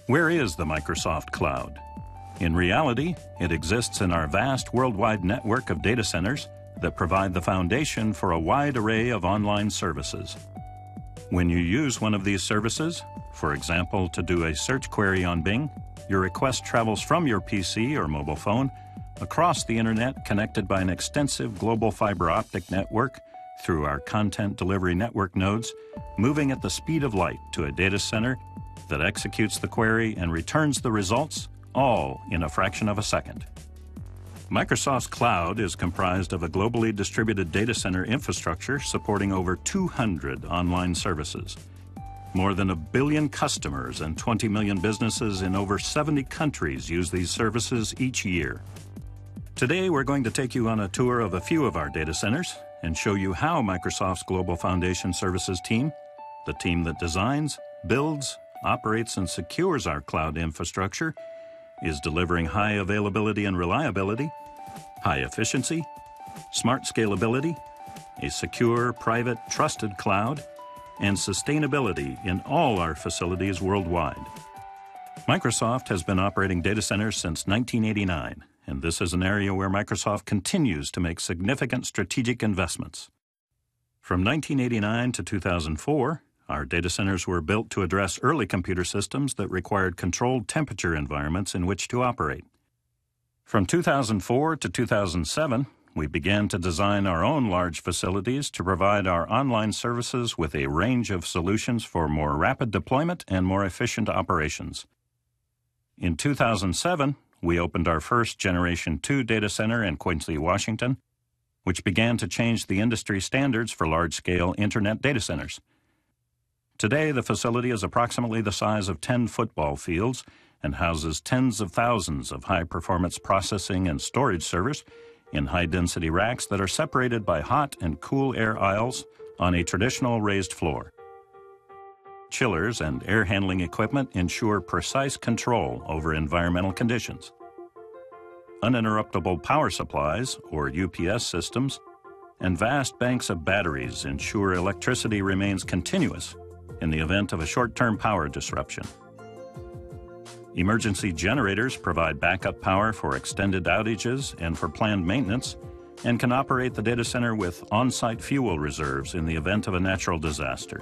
Where is the Microsoft Cloud? In reality, it exists in our vast worldwide network of data centers that provide the foundation for a wide array of online services. When you use one of these services, for example, to do a search query on Bing, your request travels from your PC or mobile phone across the internet connected by an extensive global fiber optic network through our content delivery network nodes, moving at the speed of light to a data center that executes the query and returns the results, all in a fraction of a second. Microsoft's cloud is comprised of a globally distributed data center infrastructure supporting over 200 online services. More than 1 billion customers and 20 million businesses in over 70 countries use these services each year. Today, we're going to take you on a tour of a few of our data centers and show you how Microsoft's Global Foundation Services team, the team that designs, builds, operates, and secures our cloud infrastructure, is delivering high availability and reliability, high efficiency, smart scalability, a secure, private, trusted cloud, and sustainability in all our facilities worldwide. Microsoft has been operating data centers since 1989, and this is an area where Microsoft continues to make significant strategic investments. From 1989 to 2004, our data centers were built to address early computer systems that required controlled temperature environments in which to operate. From 2004 to 2007, we began to design our own large facilities to provide our online services with a range of solutions for more rapid deployment and more efficient operations. In 2007, we opened our first Generation 2 data center in Quincy, Washington, which began to change the industry standards for large-scale internet data centers. Today, the facility is approximately the size of 10 football fields and houses tens of thousands of high-performance processing and storage servers in high-density racks that are separated by hot and cool air aisles on a traditional raised floor. Chillers and air handling equipment ensure precise control over environmental conditions. Uninterruptible power supplies, or UPS systems, and vast banks of batteries ensure electricity remains continuous in the event of a short-term power disruption. Emergency generators provide backup power for extended outages and for planned maintenance, and can operate the data center with on-site fuel reserves in the event of a natural disaster.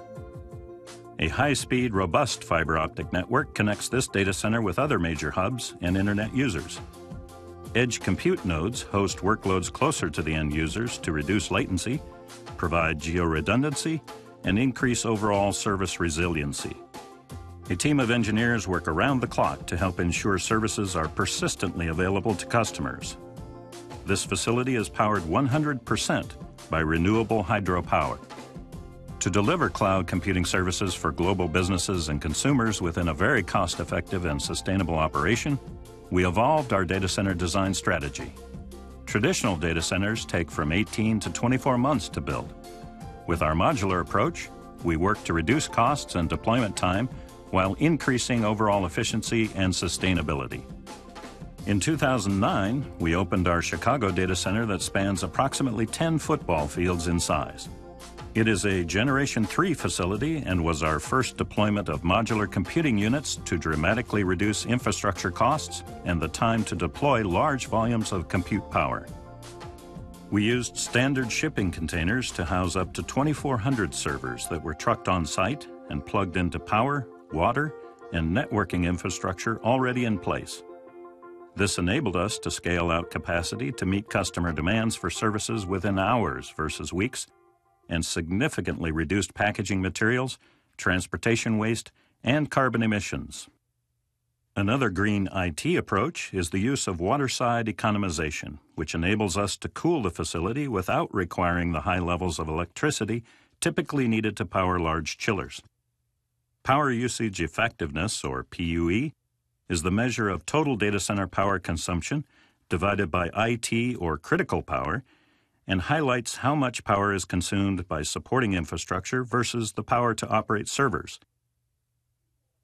A high-speed, robust fiber optic network connects this data center with other major hubs and internet users. Edge compute nodes host workloads closer to the end users to reduce latency, provide geo-redundancy, and increase overall service resiliency. A team of engineers work around the clock to help ensure services are persistently available to customers. This facility is powered 100% by renewable hydropower. To deliver cloud computing services for global businesses and consumers within a very cost-effective and sustainable operation, we evolved our data center design strategy. Traditional data centers take from 18 to 24 months to build. With our modular approach, we work to reduce costs and deployment time while increasing overall efficiency and sustainability. In 2009, we opened our Chicago data center that spans approximately 10 football fields in size. It is a Generation 3 facility and was our first deployment of modular computing units to dramatically reduce infrastructure costs and the time to deploy large volumes of compute power. We used standard shipping containers to house up to 2,400 servers that were trucked on site and plugged into power, water, and networking infrastructure already in place. This enabled us to scale out capacity to meet customer demands for services within hours versus weeks, and significantly reduced packaging materials, transportation waste, and carbon emissions. Another green IT approach is the use of waterside economization, which enables us to cool the facility without requiring the high levels of electricity typically needed to power large chillers. Power usage effectiveness, or PUE, is the measure of total data center power consumption divided by IT, or critical power, and highlights how much power is consumed by supporting infrastructure versus the power to operate servers.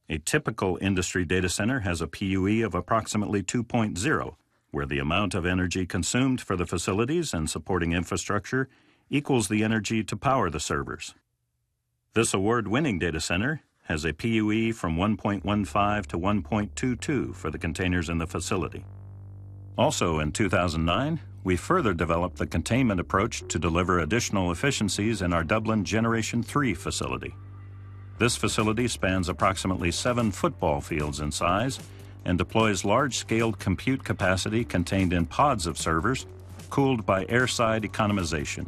A typical industry data center has a PUE of approximately 2.0, where the amount of energy consumed for the facilities and supporting infrastructure equals the energy to power the servers. This award-winning data center has a PUE from 1.15 to 1.22 for the containers in the facility. Also in 2009, we further developed the containment approach to deliver additional efficiencies in our Dublin Generation 3 facility. This facility spans approximately 7 football fields in size and deploys large-scale compute capacity contained in pods of servers, cooled by airside economization.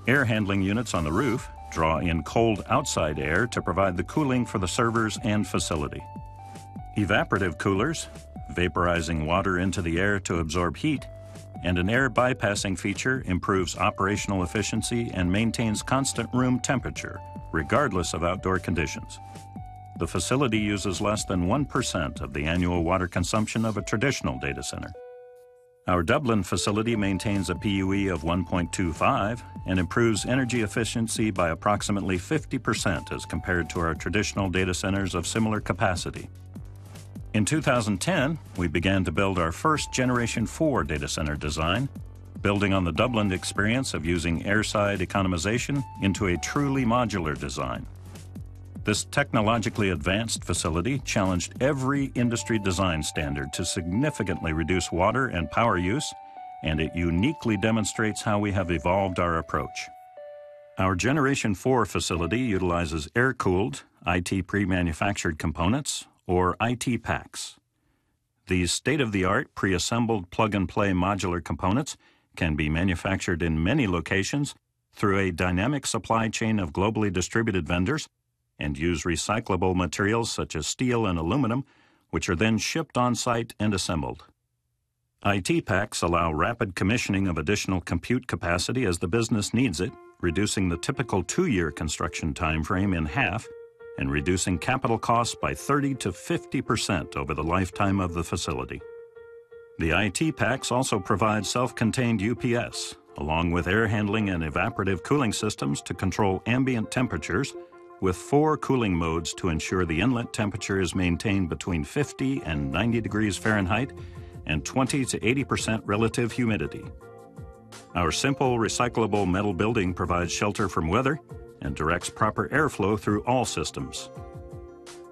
Air handling units on the roof draw in cold outside air to provide the cooling for the servers and facility. Evaporative coolers, vaporizing water into the air to absorb heat, and an air bypassing feature improves operational efficiency and maintains constant room temperature, regardless of outdoor conditions. The facility uses less than 1% of the annual water consumption of a traditional data center. Our Dublin facility maintains a PUE of 1.25 and improves energy efficiency by approximately 50% as compared to our traditional data centers of similar capacity. In 2010, we began to build our first Generation 4 data center design, building on the Dublin experience of using airside economization into a truly modular design. This technologically advanced facility challenged every industry design standard to significantly reduce water and power use, and it uniquely demonstrates how we have evolved our approach. Our Generation 4 facility utilizes air-cooled, IT pre-manufactured components, or IT packs. These state-of-the-art pre-assembled plug-and-play modular components can be manufactured in many locations through a dynamic supply chain of globally distributed vendors and use recyclable materials such as steel and aluminum, which are then shipped on-site and assembled. IT packs allow rapid commissioning of additional compute capacity as the business needs it, reducing the typical 2-year construction timeframe in half and reducing capital costs by 30 to 50% over the lifetime of the facility. The IT packs also provide self-contained UPS, along with air handling and evaporative cooling systems to control ambient temperatures, with 4 cooling modes to ensure the inlet temperature is maintained between 50 and 90 degrees Fahrenheit and 20 to 80% relative humidity. Our simple recyclable metal building provides shelter from weather and directs proper airflow through all systems.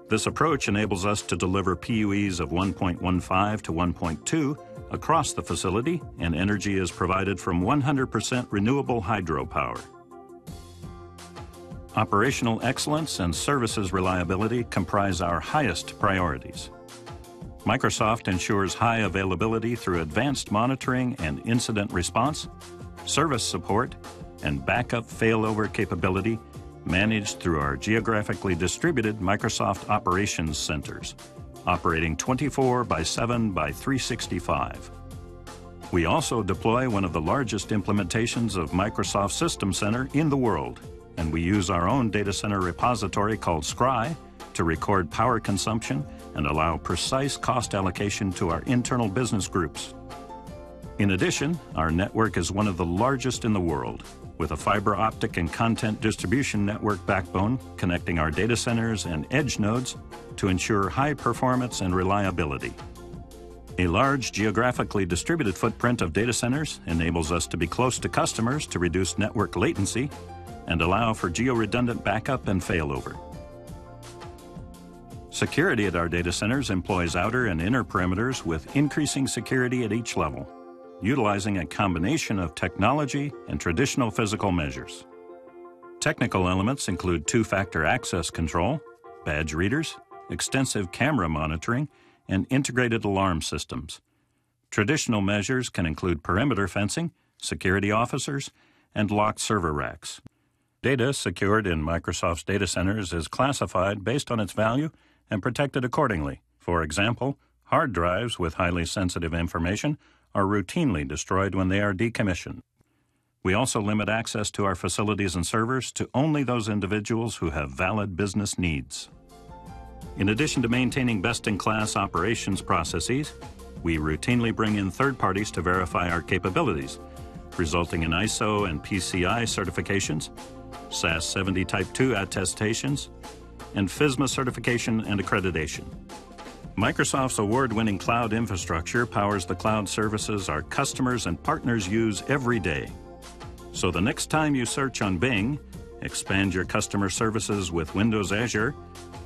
This approach enables us to deliver PUEs of 1.15 to 1.2 across the facility, and energy is provided from 100% renewable hydropower. Operational excellence and services reliability comprise our highest priorities. Microsoft ensures high availability through advanced monitoring and incident response, service support, and backup failover capability managed through our geographically distributed Microsoft Operations Centers, operating 24/7 by 365. We also deploy one of the largest implementations of Microsoft System Center in the world, and we use our own data center repository called Scry to record power consumption and allow precise cost allocation to our internal business groups. In addition, our network is one of the largest in the world, with a fiber optic and content distribution network backbone connecting our data centers and edge nodes to ensure high performance and reliability. A large geographically distributed footprint of data centers enables us to be close to customers to reduce network latency and allow for geo-redundant backup and failover. Security at our data centers employs outer and inner perimeters with increasing security at each level, utilizing a combination of technology and traditional physical measures. Technical elements include two-factor access control, badge readers, extensive camera monitoring, and integrated alarm systems. Traditional measures can include perimeter fencing, security officers, and locked server racks. Data secured in Microsoft's data centers is classified based on its value and protected accordingly. For example, hard drives with highly sensitive information are routinely destroyed when they are decommissioned. We also limit access to our facilities and servers to only those individuals who have valid business needs. In addition to maintaining best-in-class operations processes, we routinely bring in third parties to verify our capabilities, resulting in ISO and PCI certifications, SAS 70 Type 2 attestations, and FISMA certification and accreditation. Microsoft's award-winning cloud infrastructure powers the cloud services our customers and partners use every day. So the next time you search on Bing, expand your customer services with Windows Azure,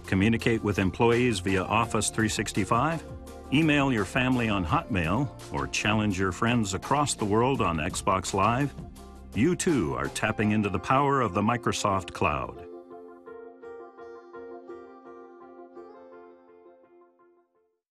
communicate with employees via Office 365, email your family on Hotmail, or challenge your friends across the world on Xbox Live, you too are tapping into the power of the Microsoft Cloud.